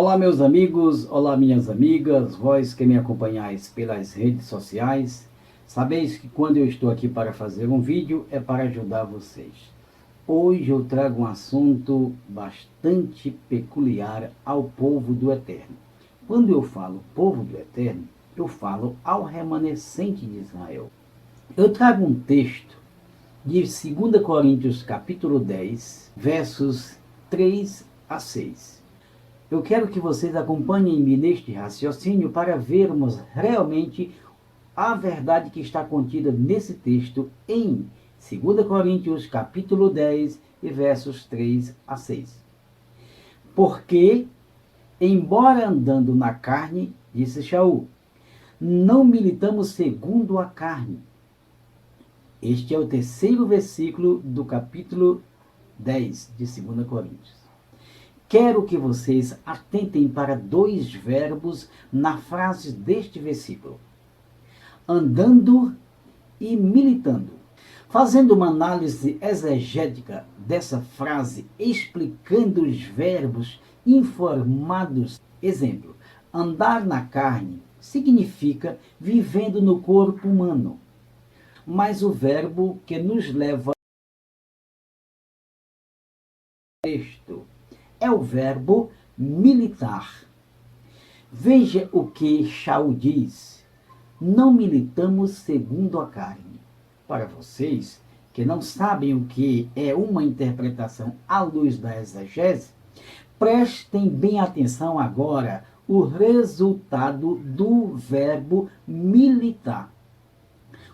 Olá meus amigos, olá minhas amigas, vós que me acompanhais pelas redes sociais, sabeis que quando eu estou aqui para fazer um vídeo é para ajudar vocês. Hoje eu trago um assunto bastante peculiar ao povo do Eterno. Quando eu falo povo do Eterno, eu falo ao remanescente de Israel. Eu trago um texto de 2 Coríntios capítulo 10, versos 3 a 6. Eu quero que vocês acompanhem-me neste raciocínio para vermos realmente a verdade que está contida nesse texto em 2 Coríntios capítulo 10 e versos 3 a 6. Porque, embora andando na carne, disse Shaul, não militamos segundo a carne. Este é o terceiro versículo do capítulo 10 de 2 Coríntios. Quero que vocês atentem para dois verbos na frase deste versículo. Andando e militando. Fazendo uma análise exegética dessa frase, explicando os verbos informados. Exemplo, andar na carne significa vivendo no corpo humano. Mas o verbo que nos leva a texto é o verbo militar. Veja o que Shaul diz. Não militamos segundo a carne. Para vocês que não sabem o que é uma interpretação à luz da exegese, prestem bem atenção agora o resultado do verbo militar.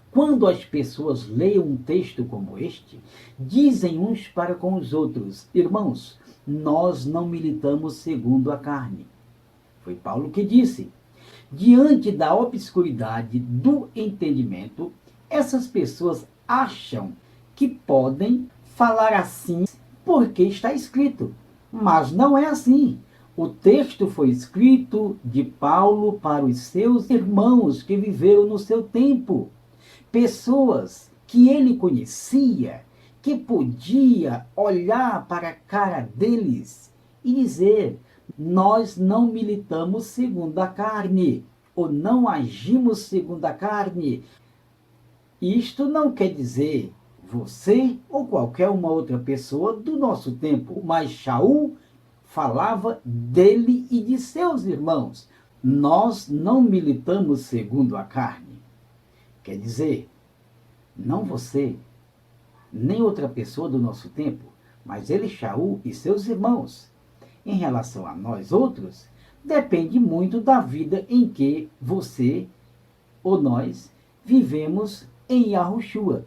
Quando as pessoas leem um texto como este, dizem uns para com os outros, irmãos, nós não militamos segundo a carne. Foi Paulo que disse. Diante da obscuridade do entendimento, essas pessoas acham que podem falar assim porque está escrito. Mas não é assim. O texto foi escrito de Paulo para os seus irmãos que viveram no seu tempo. Pessoas que ele conhecia, que podia olhar para a cara deles e dizer, nós não militamos segundo a carne, ou não agimos segundo a carne. Isto não quer dizer você ou qualquer uma outra pessoa do nosso tempo, mas Shaul falava dele e de seus irmãos. Nós não militamos segundo a carne. Quer dizer, não você, nem outra pessoa do nosso tempo, mas ele, Shaul e seus irmãos. Em relação a nós outros, depende muito da vida em que você ou nós vivemos em Yahushua.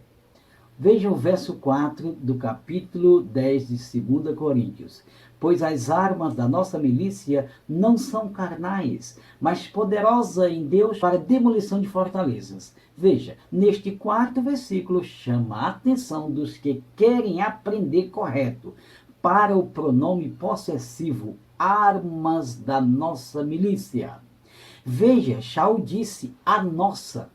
Vejam o verso 4 do capítulo 10 de 2 Coríntios. Pois as armas da nossa milícia não são carnais, mas poderosas em Deus para demolição de fortalezas. Veja, neste quarto versículo chama a atenção dos que querem aprender correto para o pronome possessivo, armas da nossa milícia. Veja, Shaul disse a nossa.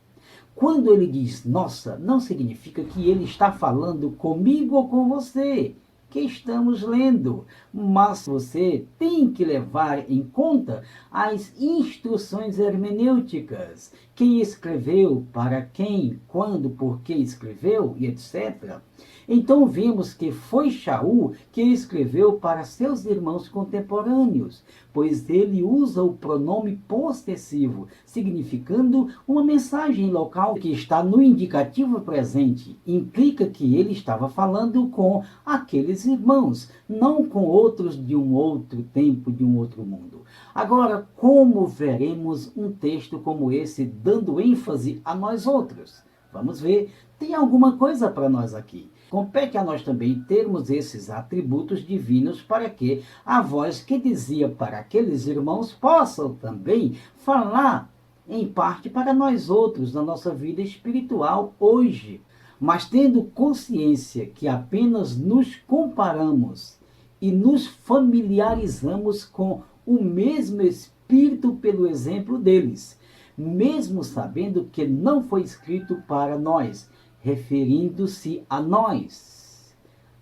Quando ele diz nossa, não significa que ele está falando comigo ou com você, que estamos lendo, mas você tem que levar em conta as instruções hermenêuticas. Quem escreveu, para quem, quando, por que escreveu e etc. Então vemos que foi Shaul que escreveu para seus irmãos contemporâneos, pois ele usa o pronome possessivo, significando uma mensagem local que está no indicativo presente. Implica que ele estava falando com aqueles irmãos, não com outros de um outro tempo, de um outro mundo. Agora, como veremos um texto como esse dando ênfase a nós outros? Vamos ver, tem alguma coisa para nós aqui. Compete a nós também termos esses atributos divinos para que a voz que dizia para aqueles irmãos possam também falar em parte para nós outros na nossa vida espiritual hoje. Mas tendo consciência que apenas nos comparamos e nos familiarizamos com o mesmo Espírito pelo exemplo deles, mesmo sabendo que não foi escrito para nós, referindo-se a nós,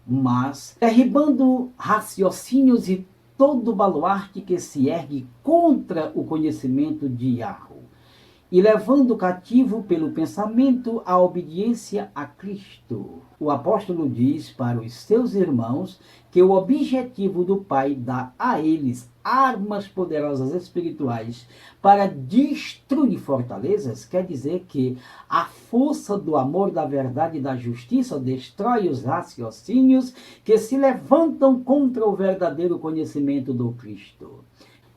mas derribando raciocínios e todo baluarte que se ergue contra o conhecimento de Yahweh, e levando cativo pelo pensamento a obediência a Cristo. O apóstolo diz para os seus irmãos que o objetivo do Pai dá a eles armas poderosas espirituais para destruir fortalezas, quer dizer que a força do amor, da verdade e da justiça destrói os raciocínios que se levantam contra o verdadeiro conhecimento do Cristo.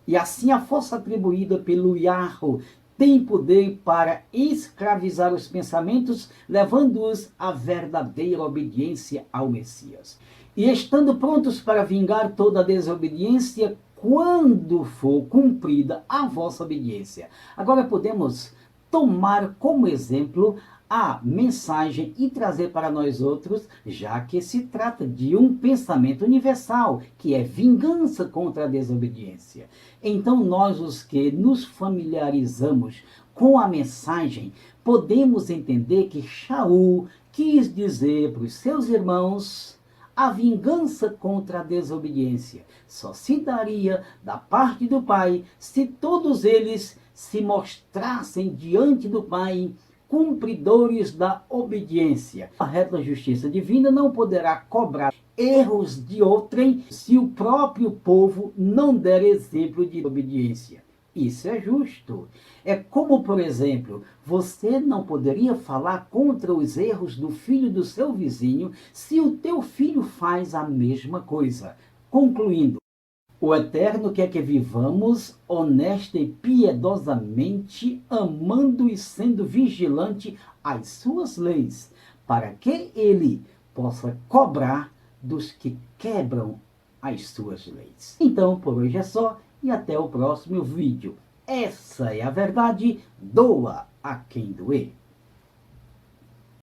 E assim a força atribuída pelo Yahweh tem poder para escravizar os pensamentos, levando-os à verdadeira obediência ao Messias. E estando prontos para vingar toda a desobediência, quando for cumprida a vossa obediência. Agora podemos tomar como exemplo a mensagem e trazer para nós outros, já que se trata de um pensamento universal, que é vingança contra a desobediência. Então nós, os que nos familiarizamos com a mensagem, podemos entender que Shaul quis dizer para os seus irmãos: a vingança contra a desobediência só se daria da parte do Pai se todos eles se mostrassem diante do Pai cumpridores da obediência. A reta justiça divina não poderá cobrar erros de outrem se o próprio povo não der exemplo de obediência. Isso é justo. É como, por exemplo, você não poderia falar contra os erros do filho do seu vizinho se o teu filho faz a mesma coisa. Concluindo, o Eterno quer que vivamos honesta e piedosamente, amando e sendo vigilante às suas leis, para que ele possa cobrar dos que quebram as suas leis. Então, por hoje é só e até o próximo vídeo. Essa é a verdade, doa a quem doer.